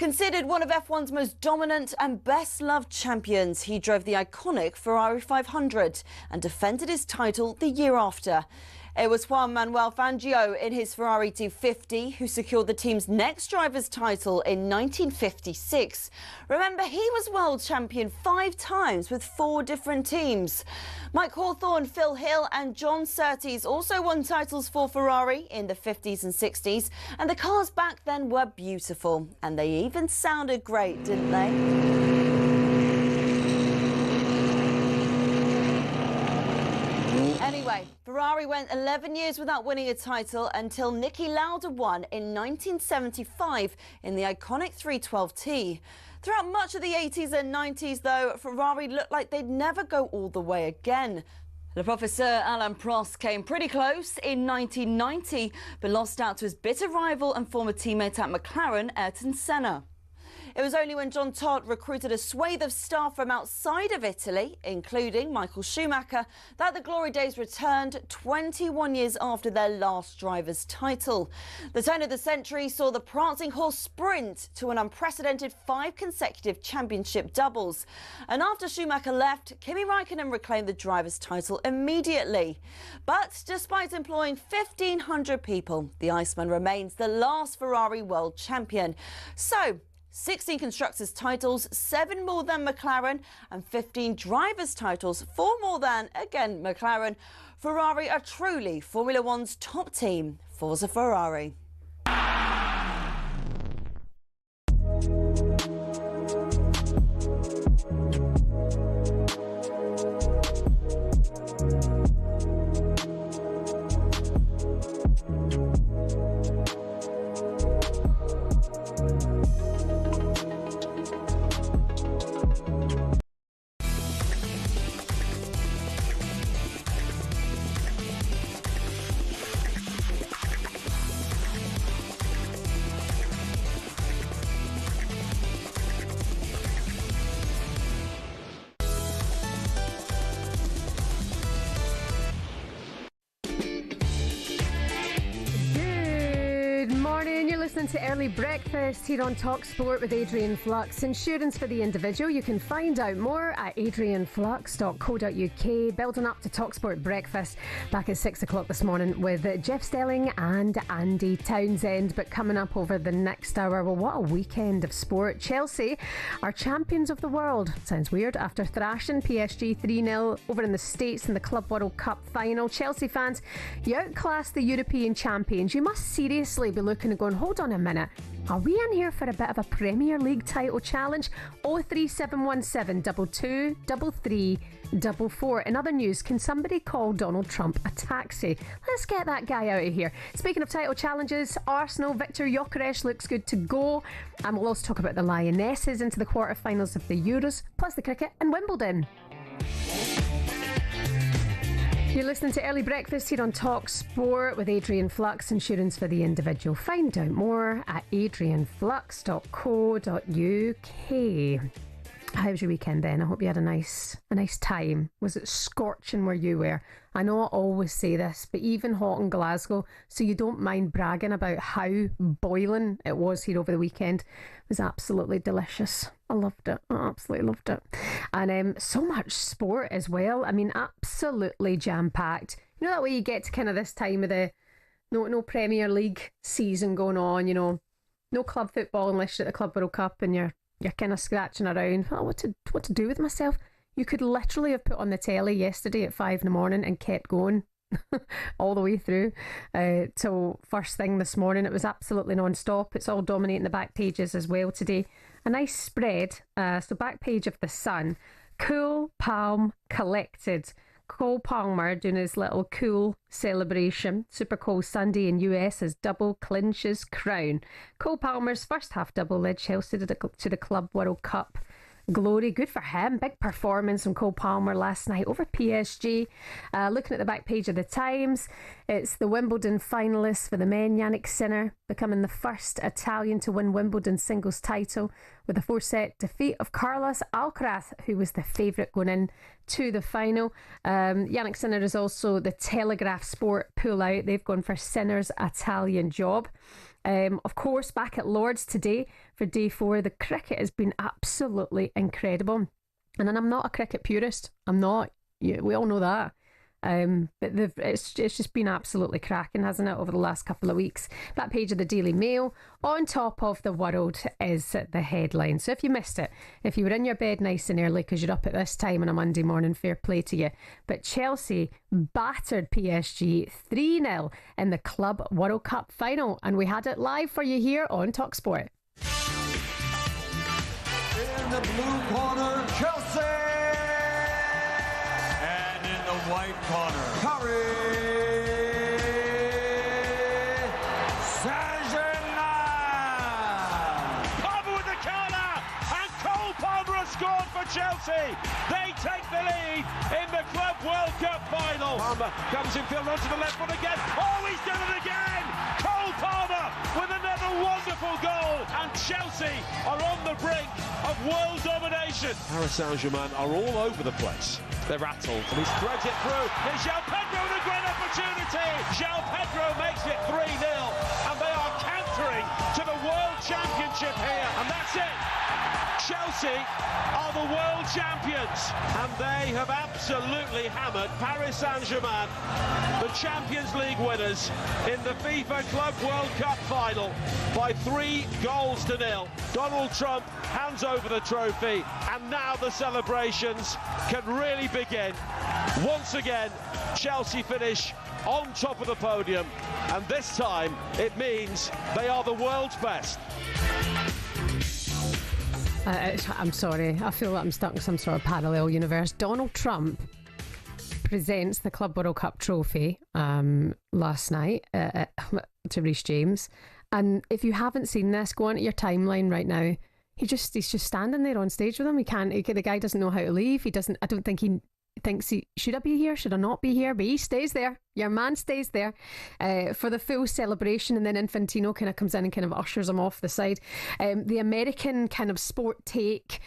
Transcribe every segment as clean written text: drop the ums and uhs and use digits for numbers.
Considered one of F1's most dominant and best-loved champions, he drove the iconic Ferrari 500 and defended his title the year after. It was Juan Manuel Fangio in his Ferrari 250 who secured the team's next driver's title in 1956. Remember, he was world champion 5 times with 4 different teams. Mike Hawthorne, Phil Hill and John Surtees also won titles for Ferrari in the 50s and 60s, and the cars back then were beautiful, and they even sounded great, didn't they? Anyway, Ferrari went 11 years without winning a title until Niki Lauda won in 1975 in the iconic 312T. Throughout much of the 80s and 90s, though, Ferrari looked like they'd never go all the way again. Le Professeur Alain Prost came pretty close in 1990, but lost out to his bitter rival and former teammate at McLaren, Ayrton Senna. It was only when John Todt recruited a swathe of staff from outside of Italy, including Michael Schumacher, that the glory days returned 21 years after their last driver's title. The turn of the century saw the prancing horse sprint to an unprecedented 5 consecutive championship doubles. And after Schumacher left, Kimi Raikkonen reclaimed the driver's title immediately. But despite employing 1,500 people, the Iceman remains the last Ferrari world champion. So, 16 constructors' titles, 7 more than McLaren, and 15 drivers' titles, 4 more than, again, McLaren. Ferrari are truly Formula One's top team. Forza Ferrari. Listening to Early Breakfast here on talkSPORT with Adrian Flux. Insurance for the individual. You can find out more at adrianflux.co.uk. Building up to talkSPORT Breakfast back at 6 o'clock this morning with Jeff Stelling and Andy Townsend. But coming up over the next hour, well, what a weekend of sport. Chelsea are champions of the world. Sounds weird. After thrashing PSG 3-0 over in the States in the Club World Cup final. Chelsea fans, you outclassed the European champions. You must seriously be looking and going, hold on a minute, are we in here for a bit of a Premier League title challenge? 03717 22 33 44. In other news, can somebody call Donald Trump a taxi? Let's get that guy out of here. Speaking of title challenges, Arsenal, Victor Gyökeres looks good to go. And we'll also talk about the Lionesses into the quarterfinals of the Euros, plus the cricket and Wimbledon. You're listening to Early Breakfast here on talkSPORT with Adrian Flux. Insurance for the individual. Find out more at adrianflux.co.uk. How was your weekend then? I hope you had a nice time. Was it scorching where you were? I know I always say this, but even hot in Glasgow, so you don't mind bragging about how boiling it was here over the weekend. It was absolutely delicious. I loved it. I absolutely loved it. And so much sport as well. I mean, absolutely jam-packed. You know that way you get to kind of this time of the no Premier League season going on, you know, no club football unless you're at the Club World Cup and you're kind of scratching around. Oh, what to do with myself? You could literally have put on the telly yesterday at 5 in the morning and kept going all the way through till first thing this morning. It was absolutely non-stop. It's all dominating the back pages as well today. A nice spread. So back page of The Sun. Cool Palm collected. Cole Palmer doing his little cool celebration. Super Cool Sunday in US as double clinches crown. Cole Palmer's first half double led Chelsea to the Club World Cup glory. Good for him. Big performance from Cole Palmer last night over PSG. Looking at the back page of the Times, it's the Wimbledon finalists for the men. Yannick Sinner becoming the first Italian to win Wimbledon singles title with a 4-set defeat of Carlos Alcaraz, who was the favourite going in to the final. Yannick Sinner is also the Telegraph Sport pull out. They've gone for Sinner's Italian job. Of course, back at Lord's today for day 4. The cricket has been absolutely incredible. And I'm not a cricket purist. I'm not. We all know that. But it's just been absolutely cracking, hasn't it, over the last couple of weeks. That page of the Daily Mail, on top of the world, is the headline. So if you missed it, if you were in your bed nice and early because you're up at this time on a Monday morning, fair play to you. But Chelsea battered PSG 3-0 in the Club World Cup final, and we had it live for you here on talkSPORT. In the blue corner, Chelsea. White corner, Paris Saint-Germain. Palmer with the corner, and Cole Palmer has scored for Chelsea. They take the lead in the Club World Cup final. Palmer comes in field onto the left foot again. Oh, he's done it again! Cole Palmer with another wonderful goal, and Chelsea are on the brink of world domination. Paris Saint-Germain are all over the place. They're rattled, and he's threads it through. Here's João Pedro with a great opportunity. João Pedro makes it 3-0, and they are cantering to the World Championship here, and that's it. Chelsea are the world champions, and they have absolutely hammered Paris Saint-Germain, the Champions League winners, in the FIFA Club World Cup final by 3-0. Donald Trump hands over the trophy, and now the celebrations can really begin. Once again, Chelsea finish on top of the podium, and this time it means they are the world's best. I'm sorry, I feel like I'm stuck in some sort of parallel universe. Donald Trump presents the Club World Cup trophy last night to Reece James, and if you haven't seen this, go on to your timeline right now. He's just standing there on stage with him. The guy doesn't know how to leave. I don't think he thinks should I be here, should I not be here, but he stays there. Your man stays there for the full celebration, and then Infantino kind of comes in and kind of ushers him off the side. The American kind of sport take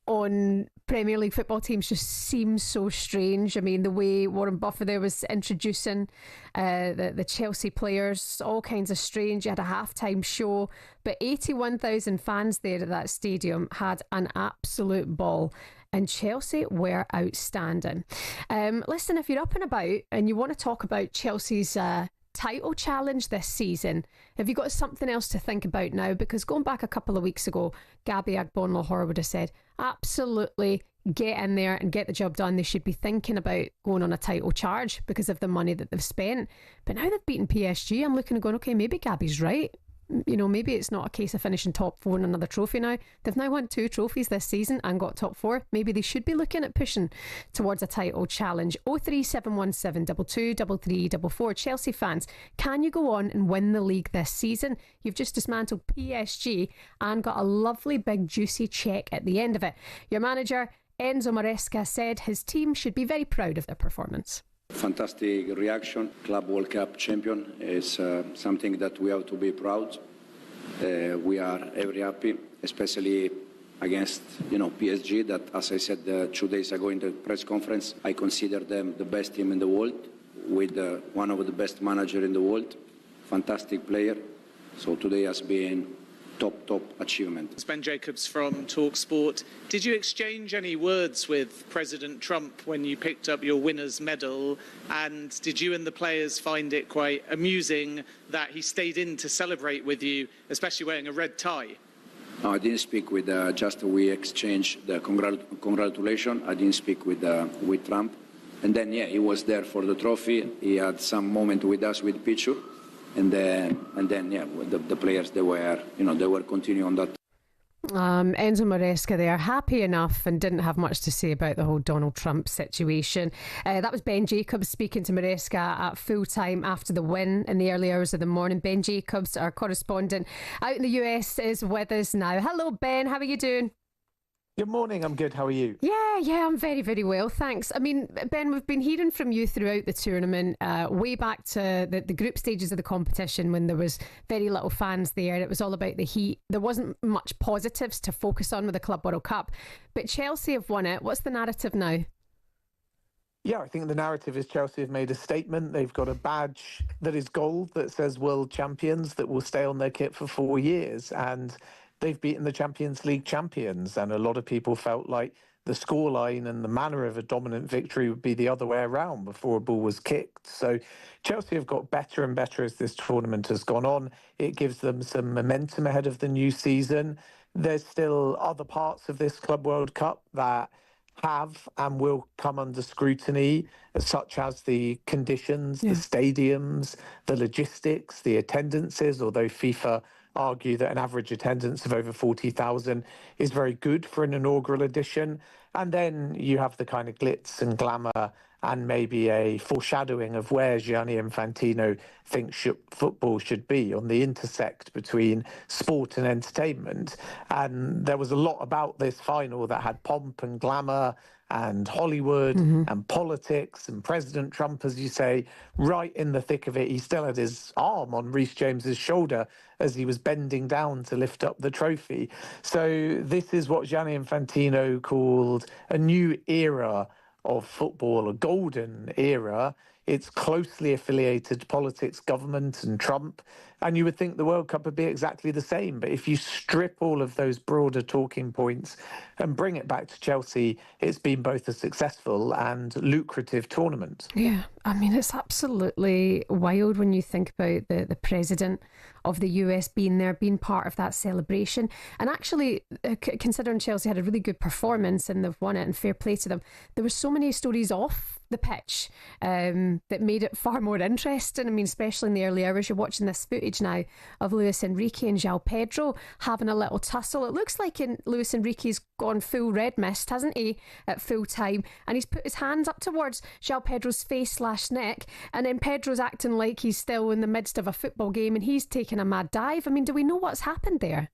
on Premier League football teams just seems so strange. I mean, the way Warren Buffett there was introducing the Chelsea players, all kinds of strange. You had a halftime show, but 81,000 fans there at that stadium had an absolute ball. And Chelsea were outstanding. Listen, if you're up and about and you want to talk about Chelsea's title challenge this season, have you got something else to think about now? Because going back a couple of weeks ago, Gabby Agbonlahor would have said, absolutely get in there and get the job done. They should be thinking about going on a title charge because of the money that they've spent. But now they've beaten PSG, I'm looking and going, okay, maybe Gabby's right. You know, maybe it's not a case of finishing top 4 in another trophy now. They've now won 2 trophies this season and got top 4. Maybe they should be looking at pushing towards a title challenge. 03717 223344. Chelsea fans, can you go on and win the league this season? You've just dismantled PSG and got a lovely big juicy cheque at the end of it. Your manager, Enzo Maresca, said his team should be very proud of their performance. Fantastic reaction. Club World Cup champion is something that we have to be proud. We are very happy, especially against PSG. That, as I said 2 days ago in the press conference, I consider them the best team in the world, with one of the best managers in the world. Fantastic player. So today has been top achievement. It's Ben Jacobs from talkSPORT. Did you exchange any words with President Trump when you picked up your winner's medal? And did you and the players find it quite amusing that he stayed in to celebrate with you, especially wearing a red tie? No, I didn't speak with, just we exchanged the congratulations. I didn't speak with Trump. And then, he was there for the trophy. He had some moment with us with Pichu. And then, the players, they were continuing on that. Enzo Maresca there, happy enough, and didn't have much to say about the whole Donald Trump situation. That was Ben Jacobs speaking to Maresca at full time after the win in the early hours of the morning. Ben Jacobs, our correspondent out in the US, is with us now. Hello, Ben. How are you doing? Good morning, I'm good. How are you? Yeah, I'm very, very well, thanks. I mean, Ben, we've been hearing from you throughout the tournament, way back to the group stages of the competition when there was very little fans there. It was all about the heat. There wasn't much positives to focus on with the Club World Cup. But Chelsea have won it. What's the narrative now? Yeah, I think the narrative is Chelsea have made a statement. They've got a badge that is gold that says world champions that will stay on their kit for 4 years. And they've beaten the Champions League champions. And a lot of people felt like the scoreline and the manner of a dominant victory would be the other way around before a ball was kicked. So Chelsea have got better and better as this tournament has gone on. It gives them some momentum ahead of the new season. There's still other parts of this Club World Cup that have and will come under scrutiny, such as the conditions, the stadiums, the logistics, the attendances, although FIFA argue that an average attendance of over 40,000 is very good for an inaugural edition. And then you have the kind of glitz and glamour and maybe a foreshadowing of where Gianni Infantino thinks football should be on the intersect between sport and entertainment. And there was a lot about this final that had pomp and glamour and Hollywood and politics and President Trump, as you say, right in the thick of it. He still had his arm on Reece James's shoulder as he was bending down to lift up the trophy. So this is what Gianni Infantino called a new era of football, a golden era. It's closely affiliated to politics, government and Trump. And you would think the World Cup would be exactly the same. But if you strip all of those broader talking points and bring it back to Chelsea, it's been both a successful and lucrative tournament. Yeah, I mean, it's absolutely wild when you think about the president of the US being there, being part of that celebration. And actually, considering Chelsea had a really good performance and they've won it, and fair play to them, there were so many stories off the pitch that made it far more interesting. I mean, especially in the early hours, you're watching this footage now of Luis Enrique and João Pedro having a little tussle. It looks like Luis Enrique's gone full red mist, hasn't he, at full time, and he's put his hands up towards João Pedro's face/neck, and then Pedro's acting like he's still in the midst of a football game and he's taking a mad dive. I mean, do we know what's happened there?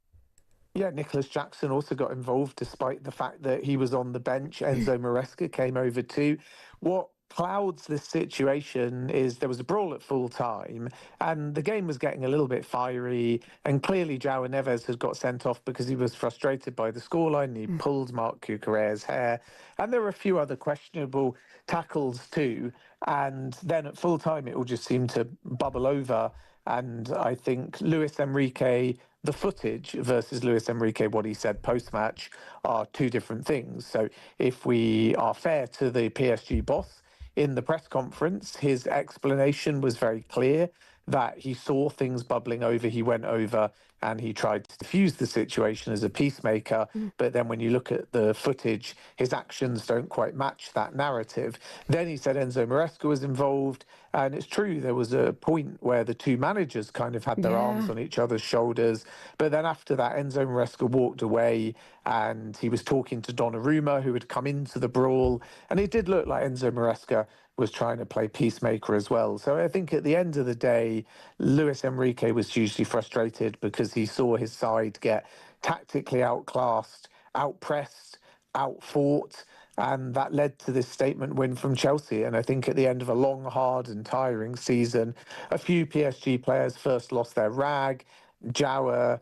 Yeah, Nicholas Jackson also got involved despite the fact that he was on the bench. Enzo Maresca came over too. What clouds this situation is there was a brawl at full time and the game was getting a little bit fiery, and clearly João Neves had got sent off because he was frustrated by the scoreline. He pulled Marc Cucurella's hair, and there were a few other questionable tackles too. And then at full time it all just seemed to bubble over. And I think Luis Enrique, the footage versus Luis Enrique, what he said post-match, are two different things. So if we are fair to the PSG boss, in the press conference, his explanation was very clear that he saw things bubbling over. He went over and he tried to diffuse the situation as a peacemaker. But then when you look at the footage, his actions don't quite match that narrative. Then he said Enzo Maresca was involved. And it's true, there was a point where the two managers kind of had their arms on each other's shoulders. But then after that, Enzo Maresca walked away and he was talking to Donnarumma, who had come into the brawl. And it did look like Enzo Maresca was trying to play peacemaker as well. So I think at the end of the day, Luis Enrique was hugely frustrated because he saw his side get tactically outclassed, outpressed, outfought, and that led to this statement win from Chelsea. And I think at the end of a long, hard and tiring season, a few PSG players first lost their rag. João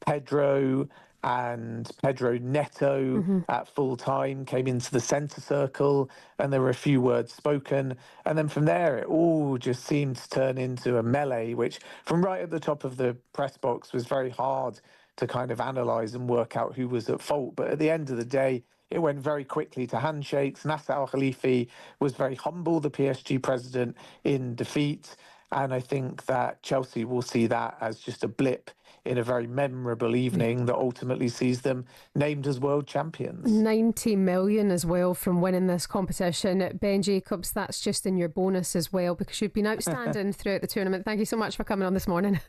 Pedro and Pedro Neto at full time came into the centre circle, and there were a few words spoken. And then from there, it all just seemed to turn into a melee, which from right at the top of the press box was very hard to kind of analyse and work out who was at fault. But at the end of the day, it went very quickly to handshakes. Nasser Al-Khelaifi was very humble, the PSG president, in defeat. And I think that Chelsea will see that as just a blip in a very memorable evening that ultimately sees them named as world champions. 90 million as well from winning this competition. Ben Jacobs, that's just in your bonus as well, because you've been outstanding throughout the tournament. Thank you so much for coming on this morning.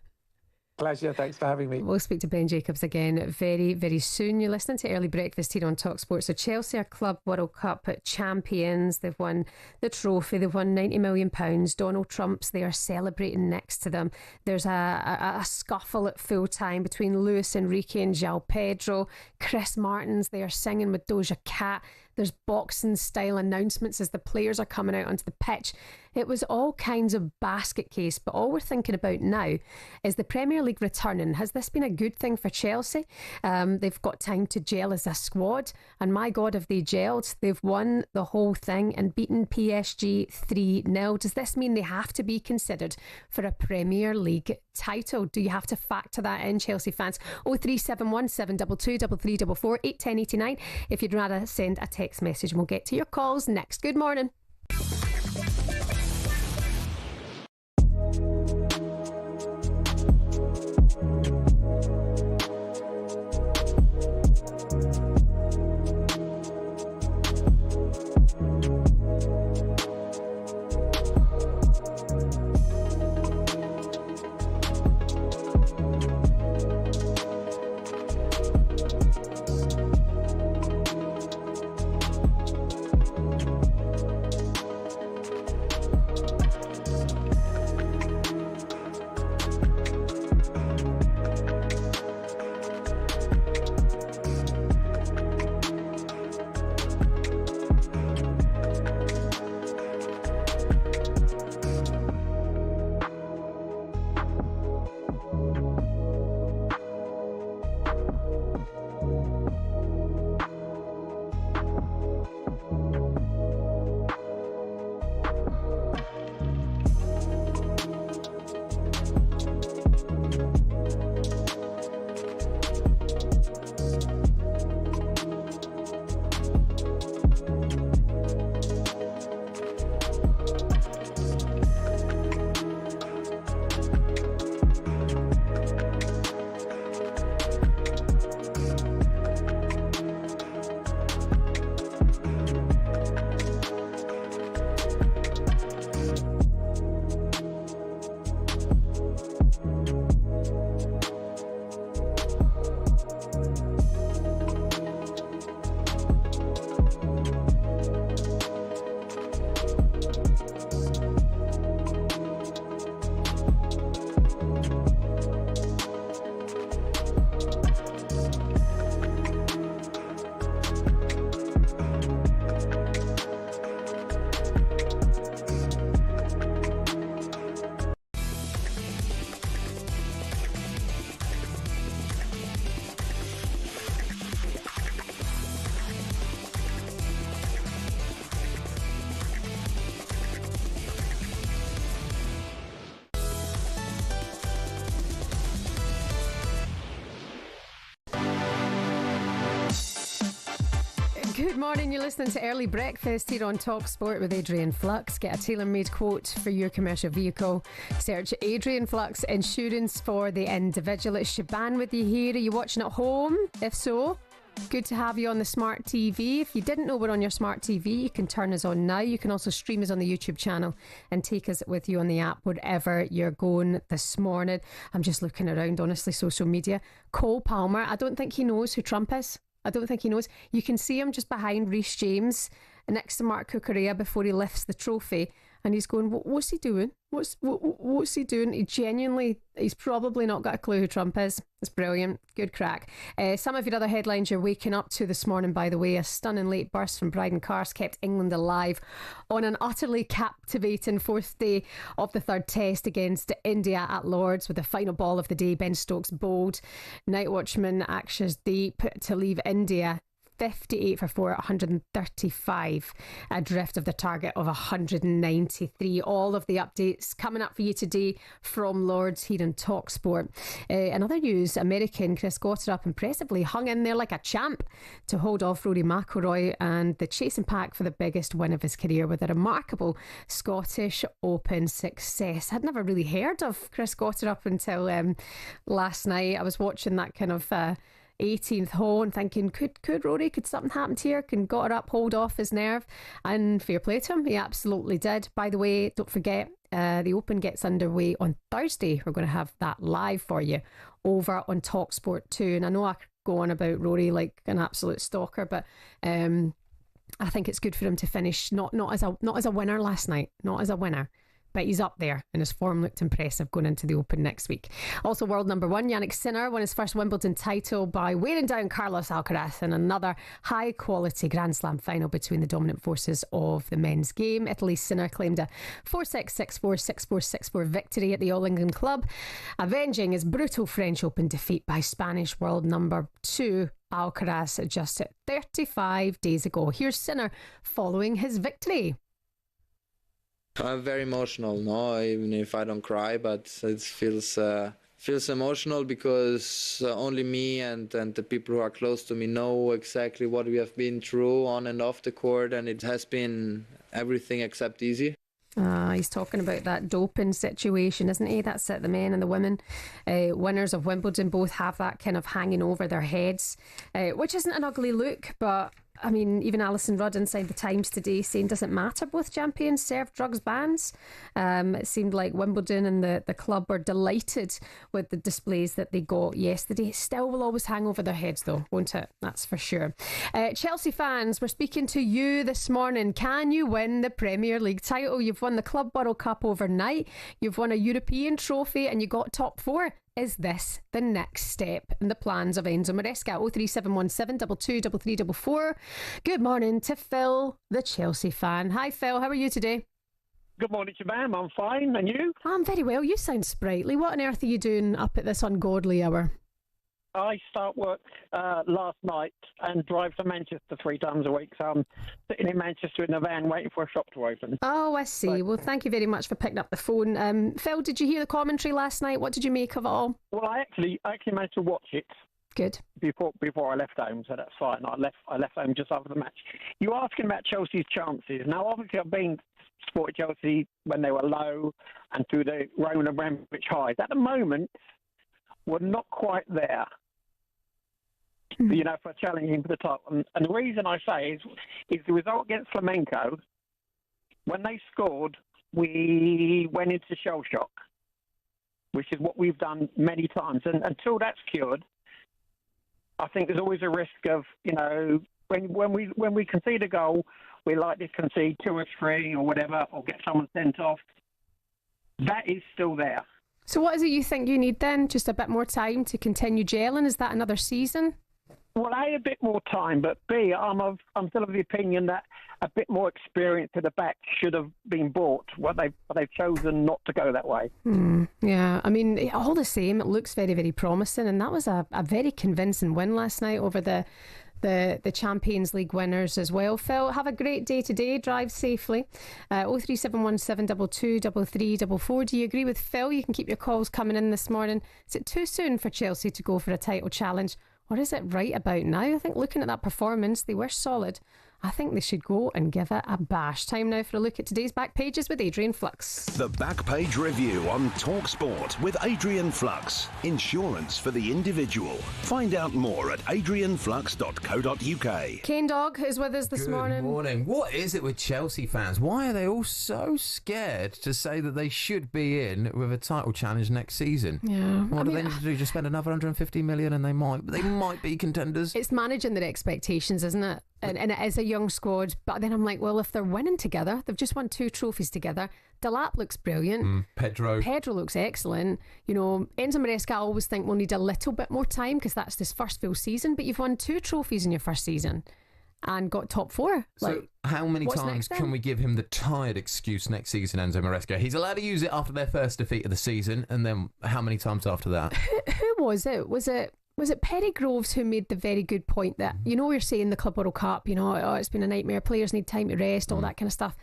Pleasure. Thanks for having me. We'll speak to Ben Jacobs again very, very soon. You're listening to Early Breakfast here on talkSPORT. So Chelsea are Club World Cup champions. They've won the trophy. They've won £90 million. Donald Trump's there celebrating next to them. There's a scuffle at full time between Luis Enrique and João Pedro. Chris Martin's there singing with Doja Cat. There's boxing style announcements as the players are coming out onto the pitch. It was all kinds of basket case, but all we're thinking about now is the Premier League returning. Has this been a good thing for Chelsea? They've got time to gel as a squad, and my God, have they gelled? They've won the whole thing and beaten PSG 3-0. Does this mean they have to be considered for a Premier League title? Do you have to factor that in, Chelsea fans? 0371 722 3344 81089 if you'd rather send a text message, and we'll get to your calls next. Good morning. Good morning, you're listening to Early Breakfast here on talkSPORT with Adrian Flux. Get a tailor-made quote for your commercial vehicle. Search Adrian Flux Insurance for the individual. It's Shebahn with you here. Are you watching at home? If so, good to have you on the smart TV. If you didn't know we're on your smart TV, you can turn us on now. You can also stream us on the YouTube channel and take us with you on the app wherever you're going this morning. I'm just looking around, honestly, social media. Cole Palmer, I don't think he knows who Trump is. I don't think he knows. You can see him just behind Reece James next to Mark Cucurella before he lifts the trophy, and he's going, what's he doing? What's he doing? He's probably not got a clue who Trump is. It's brilliant. Good crack. Some of your other headlines you're waking up to this morning, by the way. A stunning late burst from Bryden Carse kept England alive on an utterly captivating fourth day of the third test against India at Lord's, with the final ball of the day. Ben Stokes bowled. Night watchman Akshar Deep to leave India 58 for 4 at 135, adrift of the target of 193. All of the updates coming up for you today from Lords here in talkSPORT. In other news, American Chris Gotterup impressively hung in there like a champ to hold off Rory McIlroy and the chasing pack for the biggest win of his career with a remarkable Scottish Open success. I'd never really heard of Chris Gotterup until last night. I was watching that kind of 18th hole and thinking, could Rory, could something happen here? Can Gotterup hold off his nerve? And fair play to him, he absolutely did. By the way, don't forget, the Open gets underway on Thursday. We're going to have that live for you over on talkSPORT 2. And I know I go on about Rory like an absolute stalker, but I think it's good for him to finish not as a winner last night, not as a winner, but he's up there and his form looked impressive going into the Open next week. Also, world number one, Jannik Sinner won his first Wimbledon title by wearing down Carlos Alcaraz in another high-quality Grand Slam final between the dominant forces of the men's game. Italy's Sinner claimed a 4-6, 6-4, 6-4, 6-4 victory at the All England Club, avenging his brutal French Open defeat by Spanish world number 2 Alcaraz just 35 days ago. Here's Sinner following his victory. I'm very emotional, no, even if I don't cry, but it feels emotional because only me and the people who are close to me know exactly what we have been through on and off the court, and it has been everything except easy. He's talking about that doping situation, isn't he? That's it. The men and the women winners of Wimbledon both have that kind of hanging over their heads, which isn't an ugly look, but I mean, even Alison Rudd inside the Times today saying doesn't matter, both champions serve drugs bans. It seemed like Wimbledon and the club were delighted with the displays that they got yesterday. It still will always hang over their heads though, won't it? That's for sure. Chelsea fans, we're speaking to you this morning. Can you win the Premier League title? You've won the Club World Cup overnight, you've won a European trophy and you got top 4. Is this the next step in the plans of Enzo Maresca? 03717 22 3344. Good morning to Phil, the Chelsea fan. Hi Phil, how are you today? Good morning, Shebahn. I'm fine, and you? I'm very well. You sound sprightly. What on earth are you doing up at this ungodly hour? I start work last night and drive to Manchester 3 times a week, so I'm sitting in Manchester in a van waiting for a shop to open. Oh, I see. Well, thank you very much for picking up the phone. Phil, did you hear the commentary last night? What did you make of it all? Well, I actually managed to watch it. Good. Before I left home, so that's fine. I left home just after the match. You were asking about Chelsea's chances. Now, obviously, I've been supporting Chelsea when they were low and through the Roman Abramovich highs. At the moment, we're not quite there. You know, for challenging for the title. And the reason I say is the result against Flamenco, when they scored, we went into shell shock, which is what we've done many times. And until that's cured, I think there's always a risk of, you know, when we concede a goal, we like to concede 2 or 3 or whatever, or get someone sent off. That is still there. So what is it you think you need then? Just a bit more time to continue gelling? Is that another season? Well, A, a bit more time, but B, I'm still of the opinion that a bit more experience at the back should have been bought. But they've chosen not to go that way. Yeah, I mean, all the same, it looks very, very promising, and that was a very convincing win last night over the Champions League winners as well. Phil, have a great day today. Drive safely. 03717 22 3344. Do you agree with Phil? You can keep your calls coming in this morning. Is it too soon for Chelsea to go for a title challenge? Or is it right about now? I think looking at that performance, they were solid. I think they should go and give it a bash. Time now for a look at today's back pages with Adrian Flux. The Back Page Review on talkSPORT with Adrian Flux. Insurance for the individual. Find out more at adrianflux.co.uk. Kane Dog is with us this morning. Good morning. What is it with Chelsea fans? Why are they all so scared to say that they should be in with a title challenge next season? Yeah. What do they need to do? Just spend another 150 million and they might be contenders? It's managing their expectations, isn't it? And it is a young squad, but then I'm like, well, if they're winning together, they've just won 2 trophies together. Delap looks brilliant. Pedro looks excellent. You know, Enzo Maresca, I always think will need a little bit more time because that's his first full season, but you've won 2 trophies in your first season and got top 4. So how many times can we give him the tired excuse next season, Enzo Maresca? He's allowed to use it after their first defeat of the season, and then how many times after that? Who was it? Was it Perry Groves who made the very good point that, you know, we're saying the Club World Cup, you know, it's been a nightmare, players need time to rest, all that kind of stuff.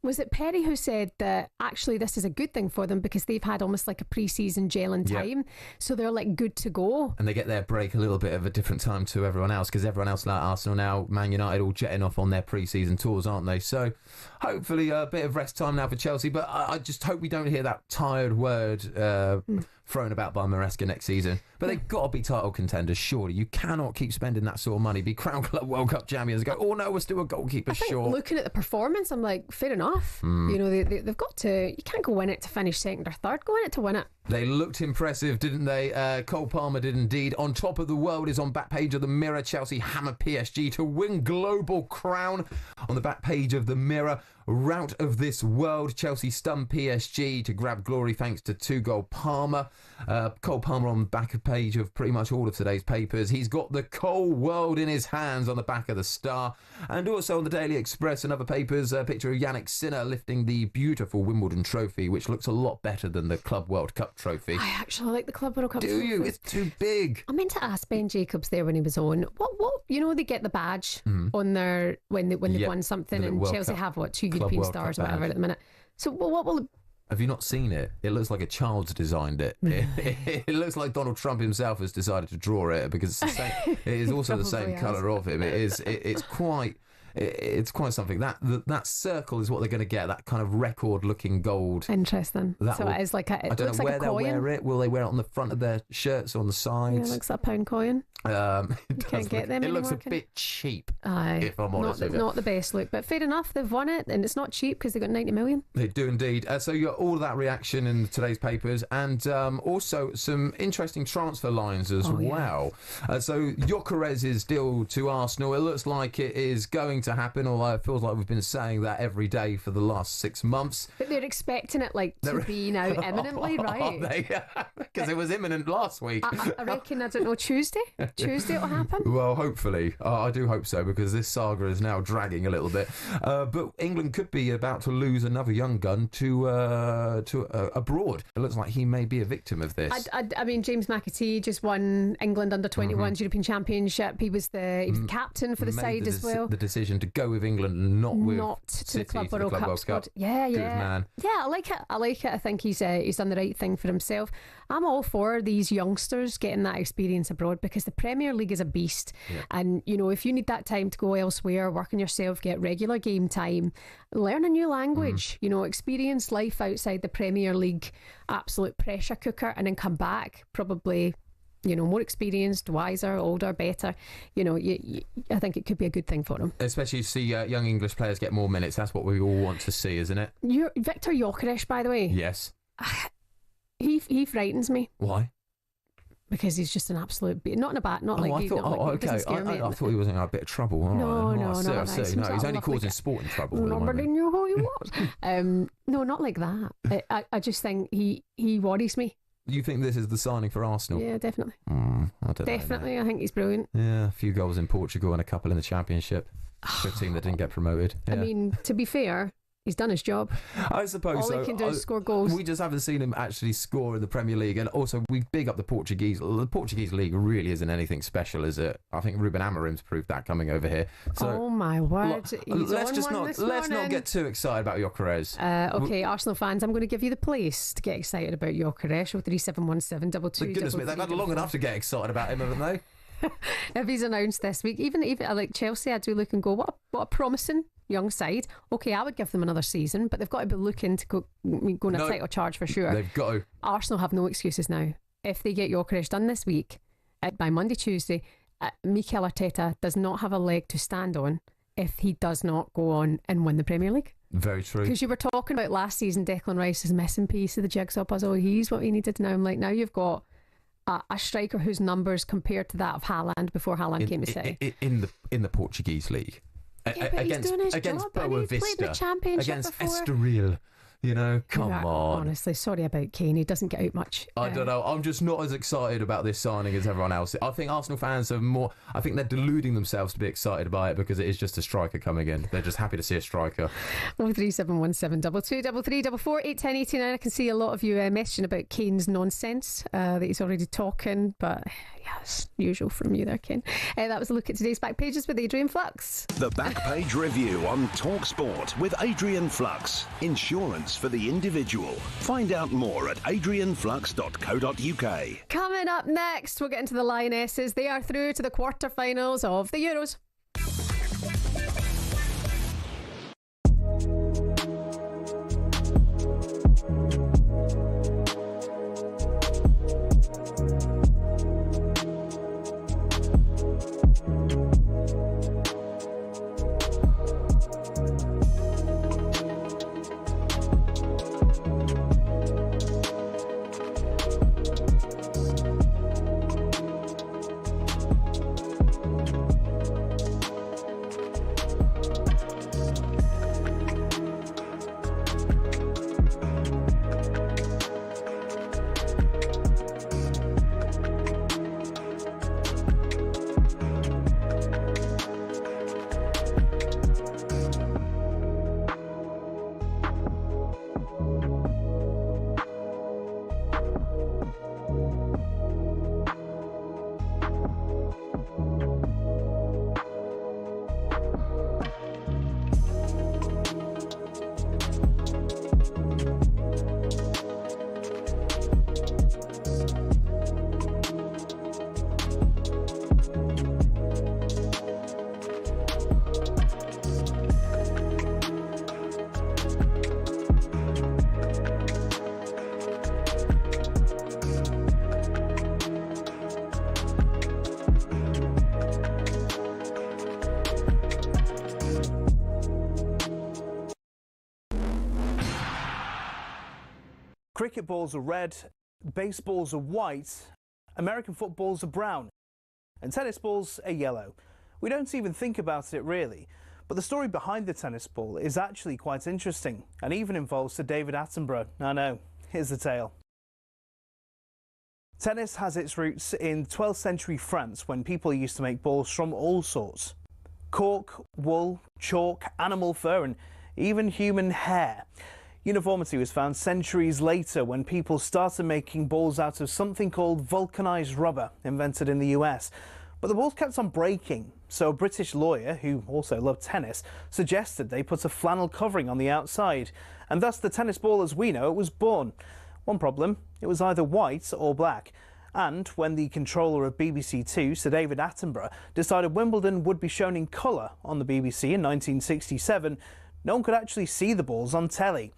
Was it Perry who said that actually this is a good thing for them because they've had almost like a pre-season gelling time, so they're like good to go, and they get their break a little bit of a different time to everyone else because everyone else, like Arsenal now, Man United, all jetting off on their pre-season tours, aren't they? So hopefully a bit of rest time now for Chelsea, but I just hope we don't hear that tired word thrown about by Maresca next season. But they've got to be title contenders, surely. You cannot keep spending that sort of money, be Crown Club World Cup champions, go, oh no, we're still a goalkeeper short. Looking at the performance, I'm like, fair enough. You know, they've got to, you can't go in it to finish second or third, go in it to win it. They looked impressive, didn't they? Cole Palmer did indeed. On top of the world is on back page of the Mirror. Chelsea hammer PSG to win global crown. On the back page of the Mirror, rout of this world. Chelsea stunned PSG to grab glory thanks to 2-goal Palmer. Cole Palmer on the back page of pretty much all of today's papers. He's got the Cole world in his hands on the back of the Star. And also on the Daily Express and other papers, a picture of Yannick Sinner lifting the beautiful Wimbledon trophy, which looks a lot better than the Club World Cup trophy. I actually like the Club World Cup. Do you? It's too big. I meant to ask Ben Jacobs there when he was on. What? They get the badge on their when they've won something, and World Chelsea Cup. have what 2 Club European World stars, Cup whatever badge. at the minute. So what will? Have you not seen it? It looks like a child's designed it. It looks like Donald Trump himself has decided to draw it because it's the same. It is also the same colour of him. It is. It's quite. It's quite something. That circle is what they're going to get. That kind of record-looking gold. Interesting. So it is like a. I don't know where they'll wear it. Will they wear it on the front of their shirts or on the sides? Yeah, it looks like a pound coin. Can't get them it looks a anymore, bit cheap. Aye, if I'm honest with you. Not the best look, but fair enough. They've won it, and it's not cheap because they got 90 million. They do indeed. So you got all of that reaction in today's papers, and also some interesting transfer lines as well. So Gyökeres's deal to Arsenal, it looks like it is going to happen, although it feels like we've been saying that every day for the last 6 months. But they're expecting it to be now imminently, right? Because it was imminent last week. I reckon, I don't know, Tuesday it'll happen. Well, hopefully. I do hope so, because this saga is now dragging a little bit. But England could be about to lose another young gun to abroad. It looks like he may be a victim of this. I mean, James McAtee just won England under-21s European Championship. He was the captain for the side as well. The decision to go with England and not with to the Club World Cup squad. Yeah. Good man. Yeah, I like it. I think he's done the right thing for himself. I'm all for these youngsters getting that experience abroad because the Premier League is a beast. Yeah. And, if you need that time to go elsewhere, work on yourself, get regular game time, learn a new language, experience life outside the Premier League, absolute pressure cooker, and then come back probably, more experienced, wiser, older, better. I think it could be a good thing for them. Especially to see young English players get more minutes. That's what we all want to see, isn't it? Victor Gyökeres, by the way. Yes. He frightens me. Why? Because he's just an absolute not in a bad, not I like thought, okay. I thought he was in a bit of trouble. No, he's only causing sport in trouble. Nobody knew who he was. No, not like that. I just think he worries me. You think this is the signing for Arsenal? Yeah, definitely. Definitely, I think he's brilliant. Yeah, a few goals in Portugal and a couple in the Championship for a team that didn't get promoted. Yeah. I mean, to be fair, he's done his job. I suppose so. All he can do is score goals. We just haven't seen him actually score in the Premier League, and also we big up the Portuguese. The Portuguese league really isn't anything special, is it? I think Ruben Amorim's proved that coming over here. So, oh my word! Let's not get too excited about Gyökeres. Okay, Arsenal fans, I'm going to give you the place to get excited about Gyökeres. 03717 22. Goodness me, they've had long enough to get excited about him, haven't they? If he's announced this week, even like Chelsea, I do look and go, what a promising young side. Okay, I would give them another season, but they've got to be looking to go on a title charge for sure. They've got to. Arsenal have no excuses now. If they get Gyökeres done this week, by Monday, Tuesday, Mikel Arteta does not have a leg to stand on if he does not go on and win the Premier League. Very true. Because you were talking about last season, Declan Rice is a missing piece of the jigsaw puzzle. He's what he needed. Now I'm like, now you've got a striker whose numbers compared to that of Haaland before Haaland came to City. In the Portuguese league. Against Boa Vista, against Estoril, come on. Honestly, sorry about Kane. He doesn't get out much. I don't know. I'm just not as excited about this signing as everyone else. I think Arsenal fans are more. I think they're deluding themselves to be excited by it because it is just a striker coming in. They're just happy to see a striker. 03717 2233 81089. I can see a lot of you messaging about Kane's nonsense that he's already talking, but yes, usual from you there, Ken. That was a look at today's back pages with Adrian Flux. The back page review on talkSPORT with Adrian Flux. Insurance for the individual. Find out more at adrianflux.co.uk. Coming up next, we'll get into the Lionesses. They are through to the quarterfinals of the Euros. Cricket balls are red, baseballs are white, American footballs are brown, and tennis balls are yellow. We don't even think about it really, but the story behind the tennis ball is actually quite interesting and even involves Sir David Attenborough. I know, here's the tale. Tennis has its roots in 12th century France when people used to make balls from all sorts. Cork, wool, chalk, animal fur and even human hair. Uniformity was found centuries later when people started making balls out of something called vulcanized rubber, invented in the US. But the balls kept on breaking, so a British lawyer, who also loved tennis, suggested they put a flannel covering on the outside, and thus the tennis ball as we know it was born. One problem, it was either white or black. And when the controller of BBC Two, Sir David Attenborough, decided Wimbledon would be shown in colour on the BBC in 1967, no one could actually see the balls on telly.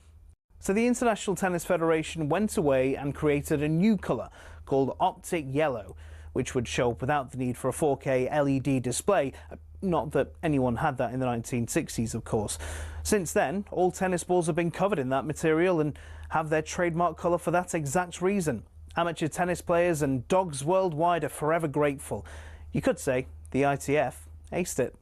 So the International Tennis Federation went away and created a new colour called Optic Yellow, which would show up without the need for a 4K LED display. Not that anyone had that in the 1960s, of course. Since then, all tennis balls have been covered in that material and have their trademark colour for that exact reason. Amateur tennis players and dogs worldwide are forever grateful. You could say the ITF aced it.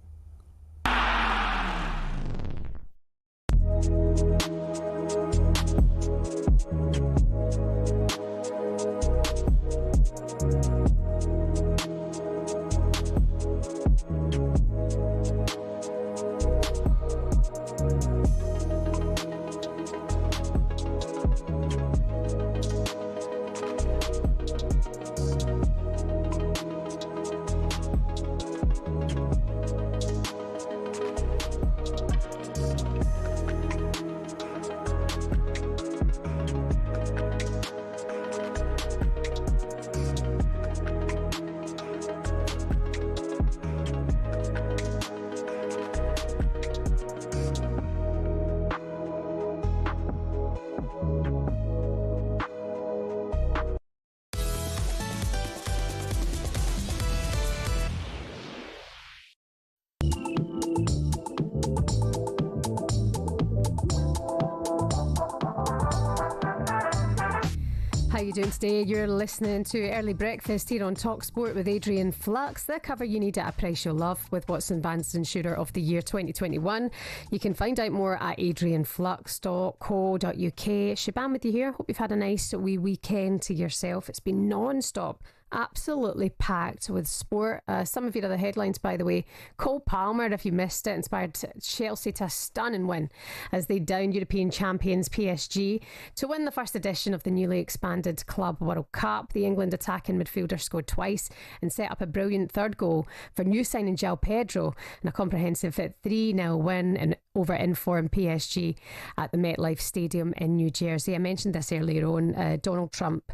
How you doing today? You're listening to Early Breakfast here on talkSPORT with Adrian Flux. The cover you need at a price you'll love with Watson Van's Shooter of the Year 2021. You can find out more at adrianflux.co.uk. Shebahn with you here. Hope you've had a nice wee weekend to yourself. It's been non-stop. Absolutely packed with sport. Some of you are the headlines, by the way. Cole Palmer, if you missed it, inspired Chelsea to a stunning win as they downed European champions PSG to win the first edition of the newly expanded Club World Cup. The England attacking midfielder scored twice and set up a brilliant third goal for new signing João Pedro in a comprehensive 3-0 win over informed PSG at the MetLife Stadium in New Jersey. I mentioned this earlier on. Donald Trump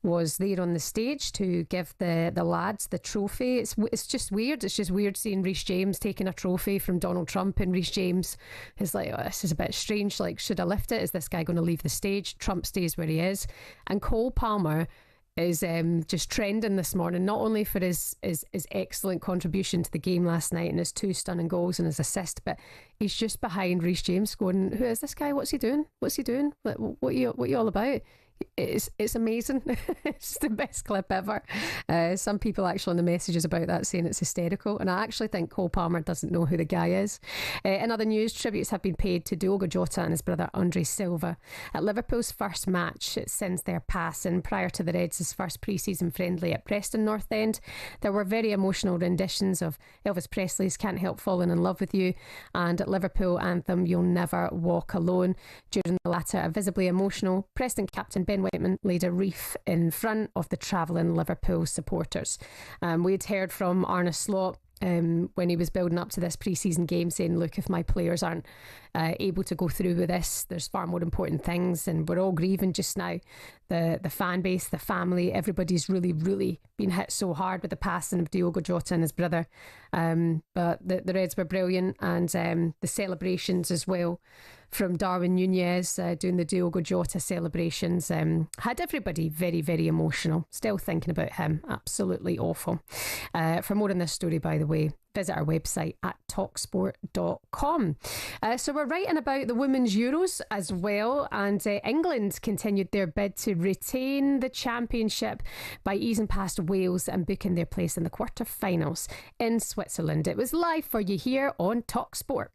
was there on the stage to give the lads the trophy. It's just weird. It's just weird seeing Reece James taking a trophy from Donald Trump, and Reece James is like, oh, this is a bit strange. Like, should I lift it? Is this guy going to leave the stage? Trump stays where he is. And Cole Palmer is just trending this morning, not only for his excellent contribution to the game last night and his 2 stunning goals and his assist, but he's just behind Reece James going, who is this guy? What's he doing? What's he doing? What are you all about? It's amazing. It's the best clip ever. Some people actually in the messages about that saying it's hysterical, and I actually think Cole Palmer doesn't know who the guy is. In other news, tributes have been paid to Diogo Jota and his brother Andre Silva at Liverpool's first match since their passing. Prior to the Reds' first pre-season friendly at Preston North End, there were very emotional renditions of Elvis Presley's Can't Help Falling in Love with You and Liverpool anthem You'll Never Walk Alone. During the latter, a visibly emotional Preston captain Ben Whiteman laid a wreath in front of the travelling Liverpool supporters. We'd heard from Arne Slot when he was building up to this pre-season game, saying, look, if my players aren't able to go through with this, there's far more important things, and we're all grieving just now. The fan base, the family, everybody's really been hit so hard with the passing of Diogo Jota and his brother, but the Reds were brilliant, and the celebrations as well from Darwin Nunez doing the Diogo Jota celebrations. Had everybody very, very emotional. Still thinking about him. Absolutely awful. For more on this story, by the way, visit our website at talksport.com. So we're writing about the Women's Euros as well, and England continued their bid to retain the championship by easing past Wales and booking their place in the quarter-finals in Switzerland. It was live for you here on talkSPORT.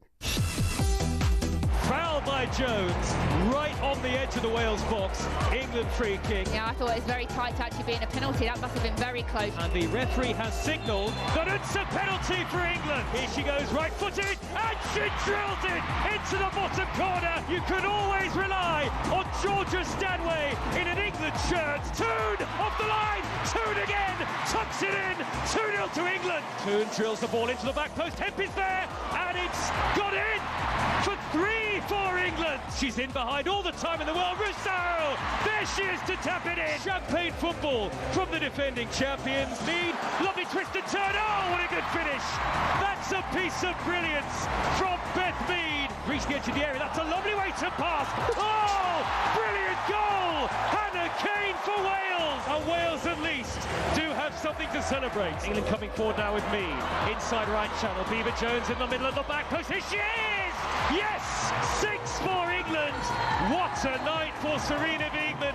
Foul by Jones, right on the edge of the Wales box. England free kick. Yeah, I thought it was very tight to actually being a penalty. That must have been very close. And the referee has signalled that it's a penalty for England. Here she goes, right-footed, and she drills it into the bottom corner. You can always rely on Georgia Stanway in an England shirt. Toon off the line, Toon again, tucks it in, 2-0 to England. Toon drills the ball into the back post, Hemp is there, and it's got in for 3 for England. She's in behind all the time in the world. Rousseau! There she is to tap it in. Champagne football from the defending champions. Mead, lovely twist and turn. Oh, what a good finish. That's a piece of brilliance from Beth Mead. Reached the edge of the area. That's a lovely way to pass. Oh, brilliant goal. Hannah Kane for Wales. And Wales at least do have something to celebrate. England coming forward now with Mead. Inside right channel. Beaver Jones in the middle of the back post. Here she is. Yes, 6 for England. What a night for Serena Wiegman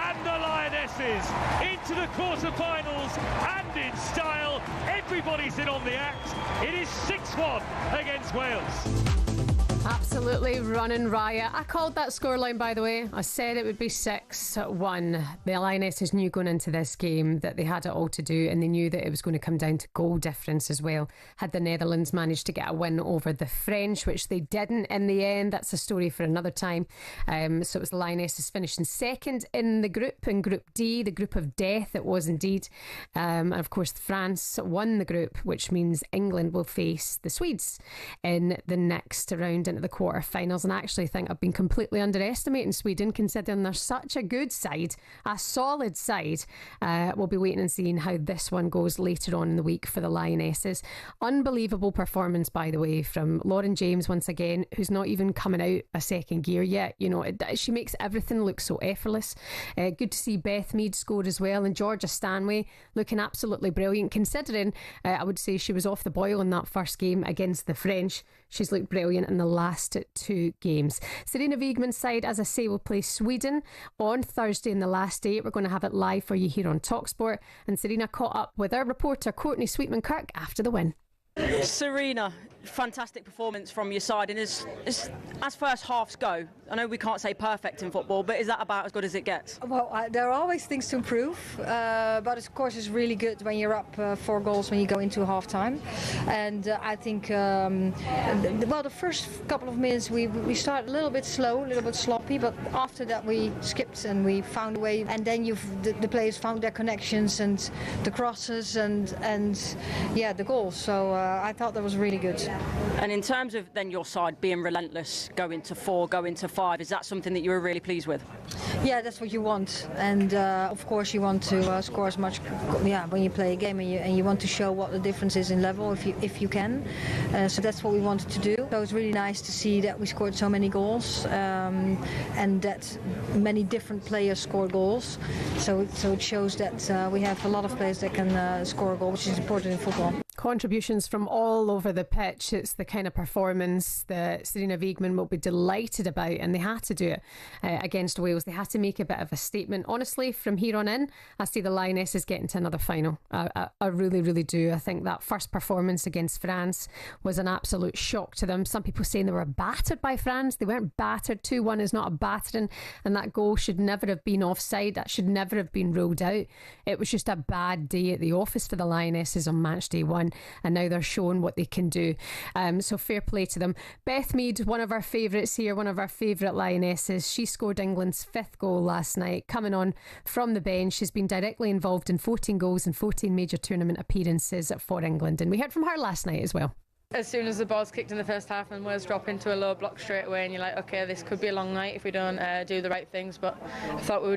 and the Lionesses. Into the quarter-finals and in style. Everybody's in on the act. It is 6-1 against Wales. Absolutely running riot. I called that scoreline, by the way. I said it would be 6-1. The Lionesses knew going into this game that they had it all to do, and they knew that it was going to come down to goal difference as well. Had the Netherlands managed to get a win over the French, which they didn't in the end, that's a story for another time. So it was the Lionesses finishing second in the group, in Group D, the group of death it was indeed. And of course France won the group, which means England will face the Swedes in the next round into the quarter-finals. And I actually think I've been completely underestimating Sweden, considering they're such a good side, a solid side. We'll be waiting and seeing how this one goes later on in the week for the Lionesses. Unbelievable performance, by the way, from Lauren James once again, who's not even coming out a second gear yet. You know, she makes everything look so effortless. Good to see Beth Mead score as well, and Georgia Stanway looking absolutely brilliant, considering I would say she was off the boil in that first game against the French. She's looked brilliant in the last 2 games. Serena Wiegman's side, as I say, will play Sweden on Thursday in the last 8. We're going to have it live for you here on talkSPORT. And Serena caught up with our reporter Courtney Sweetman-Kirk after the win. Serena, fantastic performance from your side, and as first halves go, I know we can't say perfect in football, but is that about as good as it gets? Well, there are always things to improve, but of course it's really good when you're up 4 goals when you go into half-time. And I think, the first couple of minutes we started a little bit slow, a little bit sloppy, but after that we skipped and we found a way, and then the players found their connections and the crosses and the goals. So I thought that was really good. And in terms of then your side being relentless, going to 4, going to 5, is that something that you were really pleased with? Yeah, that's what you want, and of course you want to score as much. When you play a game and you want to show what the difference is in level, if you can. So that's what we wanted to do. So it's really nice to see that we scored so many goals, and that many different players score goals. So it shows that we have a lot of players that can score a goal, which is important in football. Contributions from all over the pitch. It's the kind of performance that Serena Wiegman will be delighted about, and they had to do it against Wales. They had to make a bit of a statement. Honestly, from here on in, I see the Lionesses getting to another final. I really, really do. I think that first performance against France was an absolute shock to them. Some people saying they were battered by France. They weren't battered. 2-1 is not a battering, and that goal should never have been offside. That should never have been ruled out. It was just a bad day at the office for the Lionesses on match day 1. And now they're showing what they can do. So fair play to them. Beth Mead, one of our favourites here, one of our favourite Lionesses. She scored England's 5th goal last night, coming on from the bench. She's been directly involved in 14 goals and 14 major tournament appearances for England. And we heard from her last night as well. As soon as the ball's kicked in the first half and Wales drop into a low block straight away, and you're like, okay, this could be a long night if we don't do the right things. But I thought we were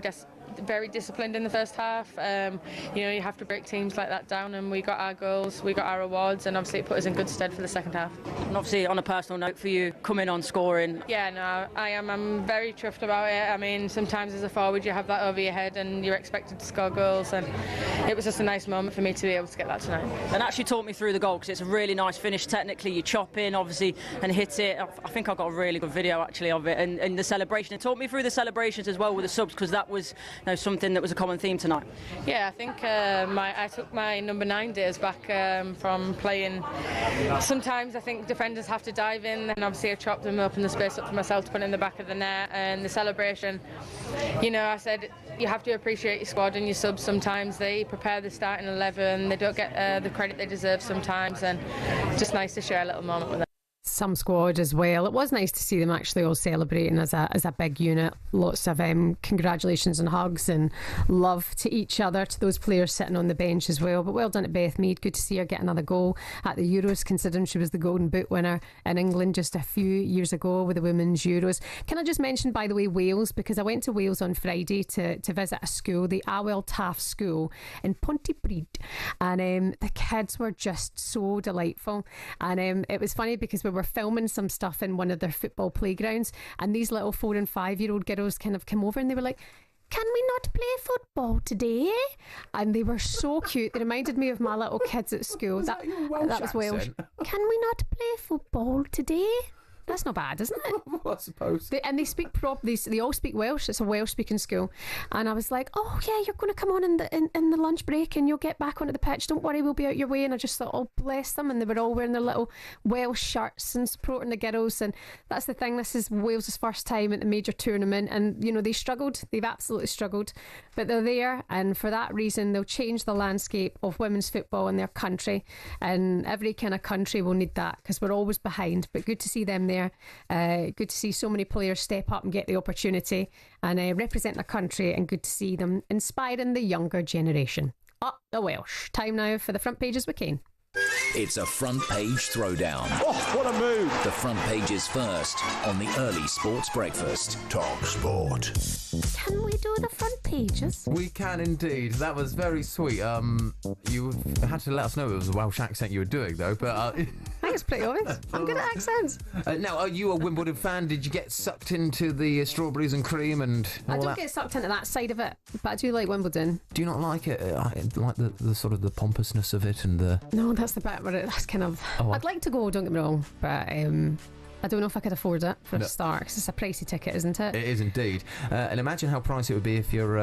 very disciplined in the first half. You know, you have to break teams like that down, and we got our goals, we got our awards, and obviously it put us in good stead for the second half. And obviously, on a personal note for you, coming on scoring. Yeah, no, I am. I'm very chuffed about it. I mean, sometimes as a forward, you have that over your head, and you're expected to score goals, and it was just a nice moment for me to be able to get that tonight. And actually talk me through the goal, because it's a really nice finish technically. You chop in, obviously, and hit it. I think I got a really good video actually of it, and the celebration. And talk me through the celebrations as well with the subs, because that was, you know, something that was a common theme tonight. Yeah, I think I took my number 9 days back from playing. Sometimes I think defenders have to dive in, and obviously I chopped them up in the space up for myself to put in the back of the net. And the celebration, you know, I said you have to appreciate your squad and your subs. Sometimes they prepare the starting 11, they don't get the credit they deserve sometimes, and just nice to share a little moment with them. Some squad as well. It was nice to see them actually all celebrating as a big unit. Lots of congratulations and hugs and love to each other, to those players sitting on the bench as well. But well done to Beth Mead. Good to see her get another goal at the Euros, considering she was the Golden Boot winner in England just a few years ago with the Women's Euros. Can I just mention, by the way, Wales, because I went to Wales on Friday to visit a school, the Awel Taft School in Pontypridd, and the kids were just so delightful. And it was funny because we were filming some stuff in one of their football playgrounds, and these little 4 and 5-year-old girls kind of came over and they were like, "Can we not play football today?" And they were so cute. They reminded me of my little kids at school. That was Welsh. "Can we not play football today?" That's not bad, isn't it? I suppose. They speak they all speak Welsh. It's a Welsh speaking school. And I was like, "Oh yeah, you're going to come on in the lunch break and you'll get back onto the pitch. Don't worry, we'll be out your way." And I just thought, oh bless them. And they were all wearing their little Welsh shirts and supporting the girls. And that's the thing. This is Wales' first time at the major tournament, and you know they struggled. They've absolutely struggled, but they're there, and for that reason they'll change the landscape of women's football in their country. And every kind of country will need that, because we're always behind. But good to see them there. Good to see so many players step up and get the opportunity and represent their country, and good to see them inspiring the younger generation. Up the Welsh. Time now for the front pages with Kane. It's a front page throwdown. Oh, what a move! The front page is first on the early sports breakfast. talkSPORT. Can we do the front pages? We can indeed. That was very sweet. You had to let us know it was a Welsh accent you were doing, though. But I think it's pretty obvious. I'm good at accents. Now, are you a Wimbledon fan? Did you get sucked into the strawberries and cream and all I don't that? get sucked into that side of it, but I do like Wimbledon. Do you not like it? Like the sort of the pompousness of it and the... No, that's the bit where that's kind of... Oh, I'd like to go, don't get me wrong, but I don't know if I could afford it for a start, because it's a pricey ticket, isn't it? It is indeed. And imagine how pricey it would be if you're,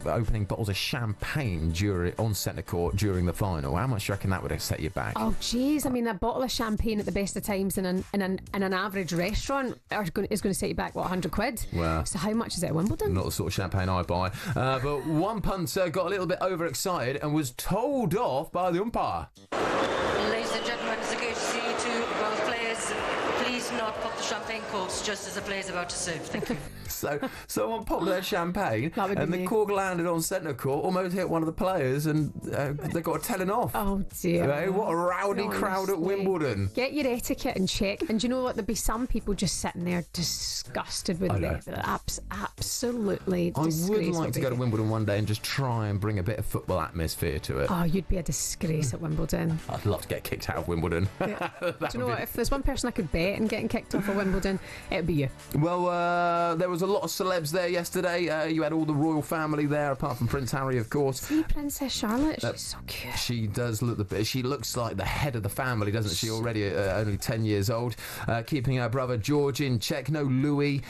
opening bottles of champagne on centre court during the final. How much do you reckon that would have set you back? Oh, jeez. I mean, a bottle of champagne at the best of times in an average restaurant is going to set you back, what, 100 quid? Wow. So how much is it at Wimbledon? Not the sort of champagne I buy. But one punter got a little bit overexcited and was told off by the umpire. Ladies and gentlemen, it's a good to see you two, both players. Please not pop the champagne corks just as the player's about to serve. Thank you. So someone popped their champagne and the cork landed on centre court, almost hit one of the players, and they got a telling off. Oh dear. Right? What a rowdy crowd at Wimbledon. Get your etiquette in check. And do you know what? There'd be some people just sitting there disgusted with it. Absolutely disgraceful. I would like to go to Wimbledon one day and just try and bring a bit of football atmosphere to it. Oh, you'd be a disgrace at Wimbledon. I'd love to get kicked out of Wimbledon. Yeah. Do you know what? If there's one person I could bet in getting kicked off of Wimbledon, it'd be you. Well, there was a lot of celebs there yesterday. You had all the royal family there, apart from Prince Harry, of course. See Princess Charlotte? She's so cute. She does look she looks like the head of the family, doesn't she? Already only 10 years old. Keeping her brother George in check. No Louis.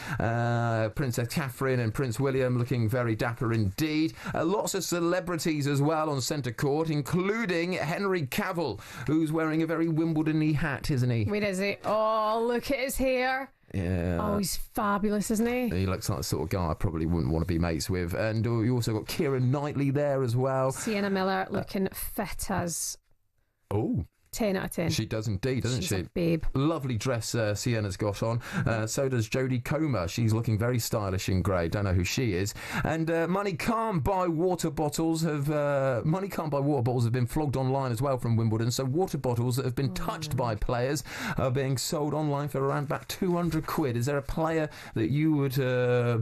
Princess Catherine and Prince William looking very dapper indeed. Lots of celebrities as well on centre court, including Henry Cavill, who's wearing a very Wimbledon-y hat, isn't he? Where is he? Oh, look at his hair. Yeah. Oh, he's fabulous, isn't he? He looks like the sort of guy I probably wouldn't want to be mates with. And you also got Keira Knightley there as well. Sienna Miller looking fit as... Oh. 10 out of 10. She does indeed, doesn't She's she? A babe. Lovely dress Sienna's got on. So does Jodie Comer. She's looking very stylish in grey. Don't know who she is. And money can't buy water bottles have been flogged online as well from Wimbledon. So water bottles that have been touched by players are being sold online for around about 200 quid. Is there a player that you would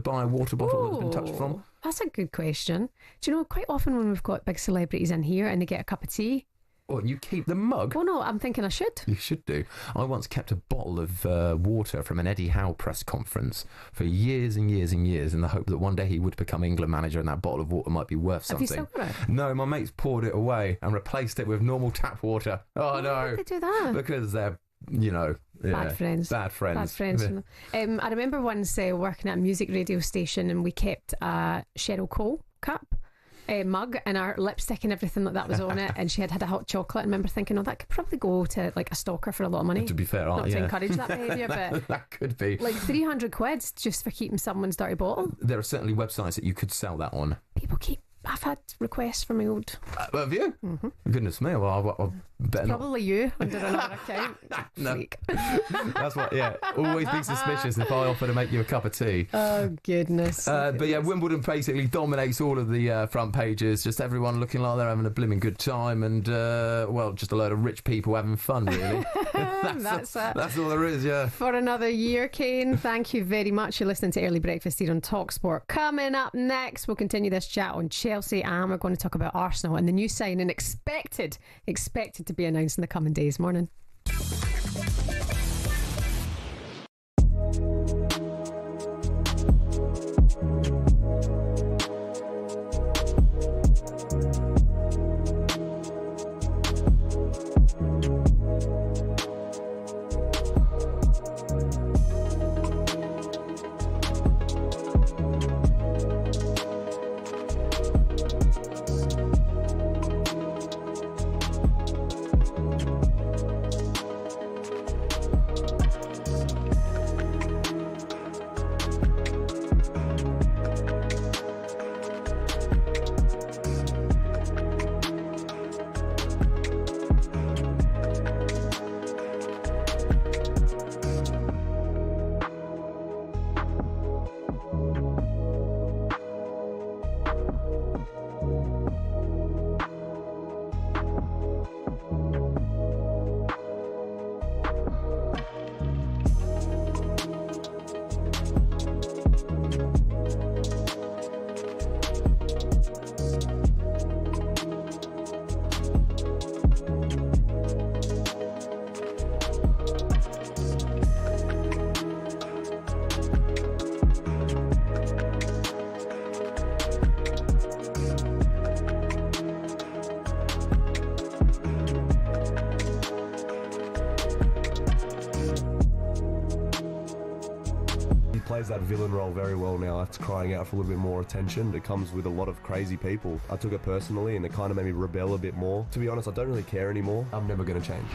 buy a water bottle that's been touched from? That's a good question. Do you know, quite often when we've got big celebrities in here and they get a cup of tea. Oh, and you keep the mug? Well, no, I'm thinking I should. You should do. I once kept a bottle of water from an Eddie Howe press conference for years and years and years in the hope that one day he would become England manager and that bottle of water might be worth something. Have you still got it? No, my mates poured it away and replaced it with normal tap water. Oh, no. Why did they do that? Because they're, Bad friends. Bad friends. I remember once working at a music radio station and we kept a Cheryl Cole cup. Mug and our lipstick and everything like that was on it, and she had a hot chocolate. I remember thinking, that could probably go to like a stalker for a lot of money. To be fair, not to encourage that behaviour, but that could be like 300 quid just for keeping someone's dirty bottle. There are certainly websites that you could sell that on. I've had requests from my old. Have you? Mm-hmm. Goodness me! Well, I'll better not. Probably you under another account. No, that's what. Yeah, always be suspicious if I offer to make you a cup of tea. Oh goodness! But yeah, Wimbledon basically dominates all of the front pages. Just everyone looking like they're having a blimmin' good time, and just a load of rich people having fun. Really, that's all there is. Yeah. For another year, Kane. Thank you very much. You're listening to Early Breakfast here on talkSPORT. Coming up next, we'll continue this chat on Chelsea, and we're going to talk about Arsenal and the new signing expected to be announced in the coming days. Morning. Plays that villain role very well now. That's crying out for a little bit more attention. It comes with a lot of crazy people. I took it personally and it kind of made me rebel a bit more. To be honest, I don't really care anymore. I'm never going to change.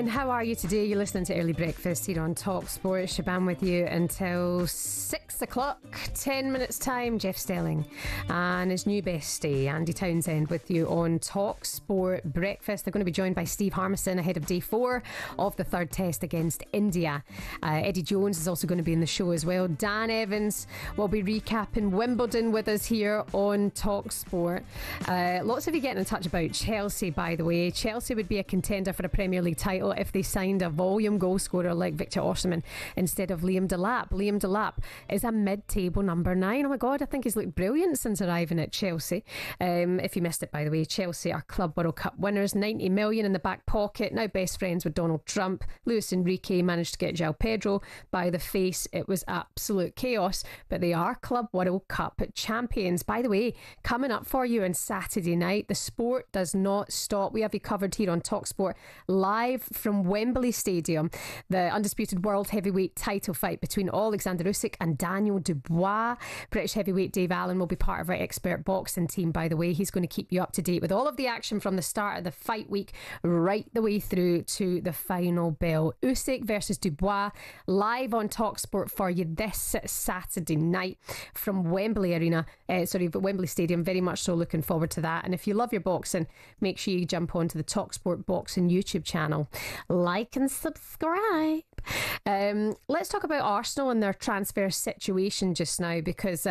How are you today? You're listening to Early Breakfast here on talkSPORT. Shebahn with you until 6 o'clock. 10 minutes time. Jeff Stelling and his new bestie Andy Townsend with you on talkSPORT Breakfast. They're going to be joined by Steve Harmison ahead of day 4 of the third test against India. Eddie Jones is also going to be in the show as well. Dan Evans will be recapping Wimbledon with us here on talkSPORT. Lots of you getting in touch about Chelsea, by the way. Chelsea would be a contender for a Premier League title if they signed a volume goal scorer like Victor Osimhen instead of Liam Delap. Liam Delap is a mid-table number 9. Oh my God, I think he's looked brilliant since arriving at Chelsea. If you missed it, by the way, Chelsea are Club World Cup winners. 90 million in the back pocket, now best friends with Donald Trump. Luis Enrique managed to get João Pedro by the face. It was absolute chaos, but they are Club World Cup champions. By the way, coming up for you on Saturday night, the sport does not stop. We have you covered here on talkSPORT live from Wembley Stadium. The undisputed world heavyweight title fight between Alexander Usyk and Daniel Dubois. British heavyweight Dave Allen will be part of our expert boxing team, by the way. He's going to keep you up to date with all of the action from the start of the fight week right the way through to the final bell. Usyk versus Dubois, live on talkSPORT for you this Saturday night from Wembley Wembley Stadium. Very much so looking forward to that. And if you love your boxing, make sure you jump onto the talkSPORT Boxing YouTube channel. Like and subscribe. Let's talk about Arsenal and their transfer situation just now, because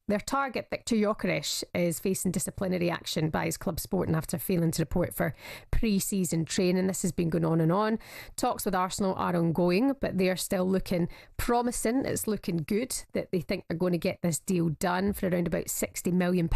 their target, Viktor Gyökeres, is facing disciplinary action by his club Sporting after failing to report for pre-season training. This has been going on and on. Talks with Arsenal are ongoing, but they are still looking promising. It's looking good that they think they're going to get this deal done for around about £60 million,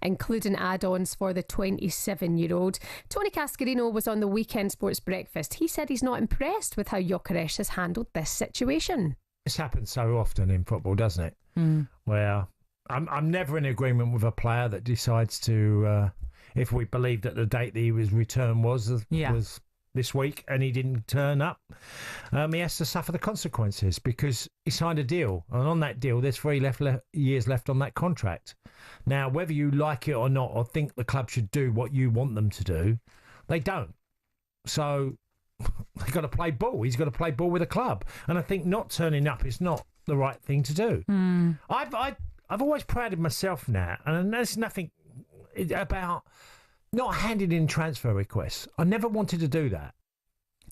including add-ons for the 27-year-old. Tony Cascarino was on the Weekend Sports Breakfast. He said he's not impressed with how Gyökeres has handled this situation. This happens so often in football, doesn't it? Where I'm never in agreement with a player that decides to, if we believe that the date that he was returned was this week and he didn't turn up, he has to suffer the consequences because he signed a deal. And on that deal, there's 3 years left on that contract. Now, whether you like it or not, or think the club should do what you want them to do, they don't. So they've got to play ball. He's got to play ball with the club. And I think not turning up is not the right thing to do. I've always prided myself now, and there's nothing about not handing in transfer requests. I never wanted to do that.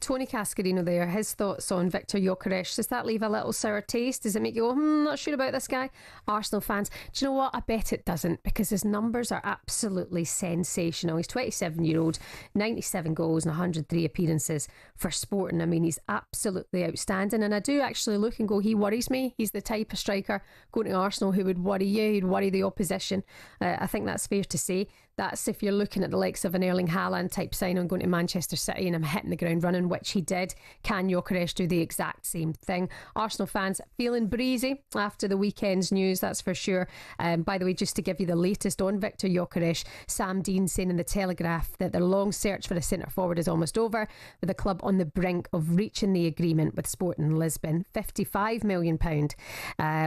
Tony Cascarino there, his thoughts on Viktor Gyökeres. Does that leave a little sour taste? Does it make you go, not sure about this guy? Arsenal fans, do you know what? I bet it doesn't, because his numbers are absolutely sensational. He's 27-year-old, 97 goals and 103 appearances for Sporting. I mean, he's absolutely outstanding. And I do actually look and go, he worries me. He's the type of striker going to Arsenal who would worry you, who'd worry the opposition. I think that's fair to say. That's if you're looking at the likes of an Erling Haaland type sign on going to Manchester City and him hitting the ground running, which he did. Can Gyökeres do the exact same thing? Arsenal fans feeling breezy after the weekend's news, that's for sure. By the way, just to give you the latest on Viktor Gyökeres, Sam Dean saying in the Telegraph that their long search for a centre forward is almost over, with the club on the brink of reaching the agreement with Sporting Lisbon. £55 million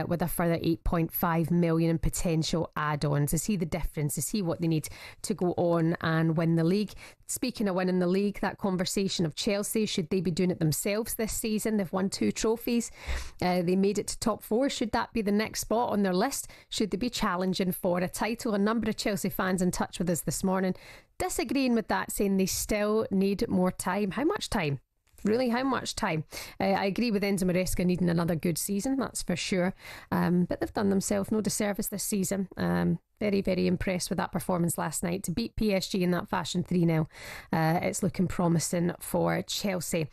with a further £8.5 million in potential add-ons. Is he the difference? Is he what they need to go on and win the league? Speaking of winning the league, that conversation of Chelsea, should they be doing it themselves this season? They've won 2 trophies. They made it to top 4. Should that be the next spot on their list? Should they be challenging for a title? A number of Chelsea fans in touch with us this morning disagreeing with that, saying they still need more time. How much time? Really, how much time? I agree with Enzo Maresca needing another good season, that's for sure. But they've done themselves no disservice this season. Very, very impressed with that performance last night. To beat PSG in that fashion 3-0, it's looking promising for Chelsea.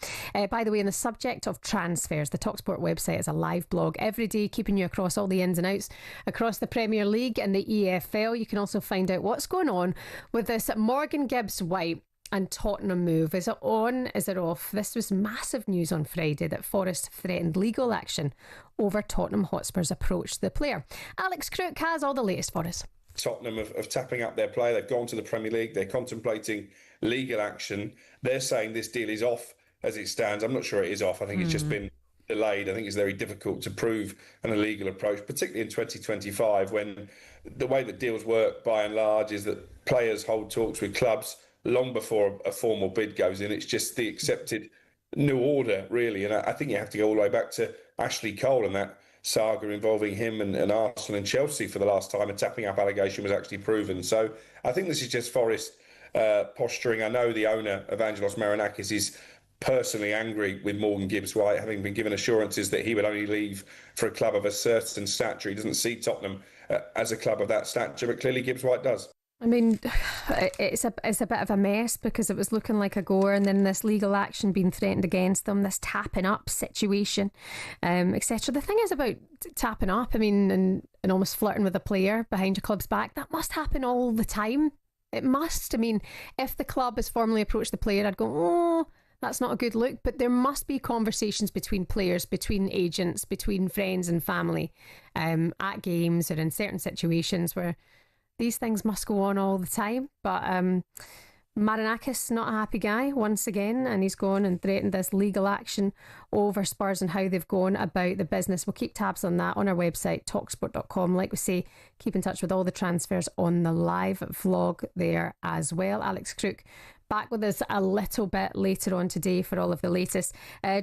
By the way, on the subject of transfers, the talkSPORT website is a live blog every day, keeping you across all the ins and outs across the Premier League and the EFL. You can also find out what's going on with this Morgan Gibbs-White and Tottenham move. Is it on? Is it off? This was massive news on Friday that Forest threatened legal action over Tottenham Hotspur's approach to the player. Alex Crook has all the latest for us. Tottenham of tapping up their player. They've gone to the Premier League. They're contemplating legal action. They're saying this deal is off as it stands. I'm not sure it is off. I think it's just been delayed. I think it's very difficult to prove an illegal approach, particularly in 2025, when the way that deals work by and large is that players hold talks with clubs long before a formal bid goes in. It's just the accepted new order, really. And I think you have to go all the way back to Ashley Cole and that saga involving him and Arsenal and Chelsea for the last time a tapping up allegation was actually proven. So I think this is just Forest posturing. I know the owner, Evangelos Marinakis, is personally angry with Morgan Gibbs-White, having been given assurances that he would only leave for a club of a certain stature. He doesn't see Tottenham as a club of that stature, but clearly Gibbs-White does. I mean, it's a bit of a mess because it was looking like a goer, and then this legal action being threatened against them, this tapping up situation, etc. The thing is about tapping up, I mean, and almost flirting with a player behind your club's back, that must happen all the time. It must. I mean, if the club has formally approached the player, I'd go, oh, that's not a good look. But there must be conversations between players, between agents, between friends and family, at games or in certain situations where these things must go on all the time. But Marinakis, not a happy guy once again, and he's gone and threatened this legal action over Spurs and how they've gone about the business. We'll keep tabs on that on our website, talksport.com. Like we say, keep in touch with all the transfers on the live vlog there as well. Alex Crook back with us a little bit later on today for all of the latest.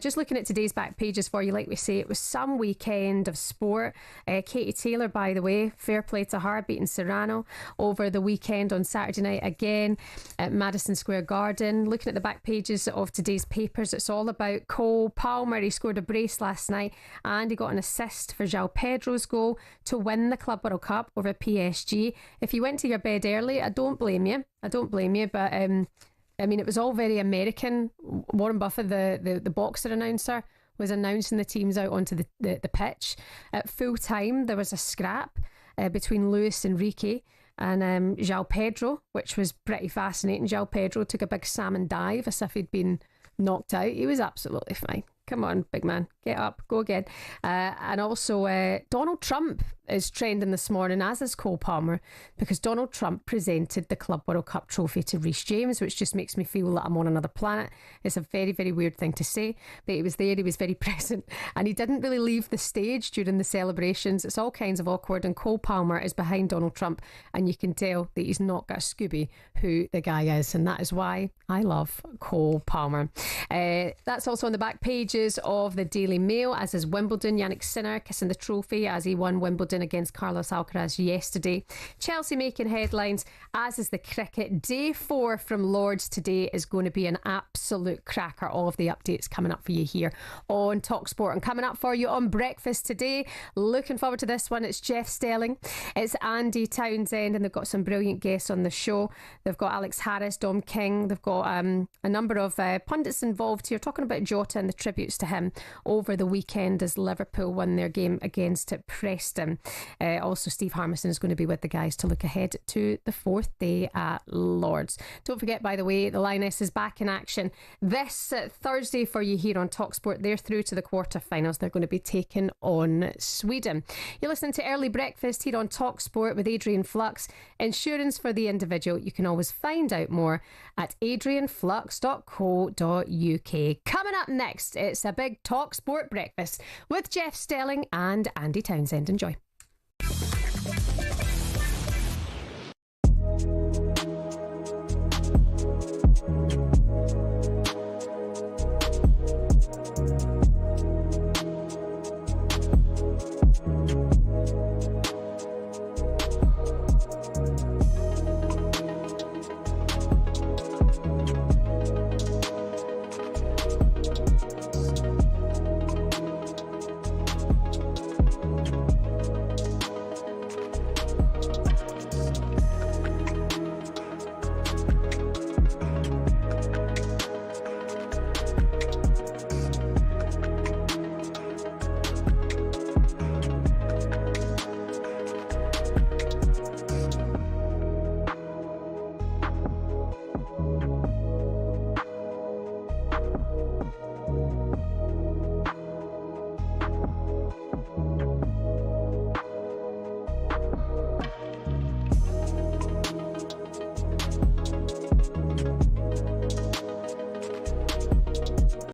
Just looking at today's back pages for you, like we say, it was some weekend of sport. Katie Taylor, by the way, fair play to her, beating Serrano over the weekend on Saturday night again at Madison Square Garden. Looking at the back pages of today's papers, it's all about Cole Palmer. He scored a brace last night and he got an assist for João Pedro's goal to win the Club World Cup over PSG. If you went to your bed early, I don't blame you, but I mean, it was all very American. Warren Buffett, the boxer announcer, was announcing the teams out onto the pitch. At full time, there was a scrap between Luis Enrique and João Pedro, which was pretty fascinating. João Pedro took a big salmon dive as if he'd been knocked out. He was absolutely fine. Come on, big man, get up, go again. And also, Donald Trump is trending this morning, as is Cole Palmer, because Donald Trump presented the Club World Cup trophy to Reece James, which just makes me feel that I'm on another planet. It's a very, very weird thing to say, but he was there, he was very present, and he didn't really leave the stage during the celebrations. It's all kinds of awkward, and Cole Palmer is behind Donald Trump, and you can tell that he's not got a Scooby who the guy is, and that is why I love Cole Palmer. That's also on the back pages of the Daily Mail, as is Wimbledon. Yannick Sinner kissing the trophy as he won Wimbledon against Carlos Alcaraz yesterday. Chelsea making headlines, as is the cricket. Day 4 from Lords today is going to be an absolute cracker. All of the updates coming up for you here on talkSPORT, and coming up for you on breakfast today. Looking forward to this one. It's Jeff Stelling, it's Andy Townsend, and they've got some brilliant guests on the show. They've got Alex Harris, Dom King. They've got a number of pundits involved here, talking about Jota and the tributes to him over the weekend as Liverpool won their game against Preston. Also, Steve Harmison is going to be with the guys to look ahead to the 4th day at Lords. Don't forget, by the way, the Lioness is back in action this Thursday for you here on talkSPORT. They're through to the quarterfinals. They're going to be taking on Sweden. You're listening to Early Breakfast here on talkSPORT with Adrian Flux. Insurance for the individual. You can always find out more at adrianflux.co.uk. Coming up next, it's a big talkSPORT breakfast with Jeff Stelling and Andy Townsend. Enjoy.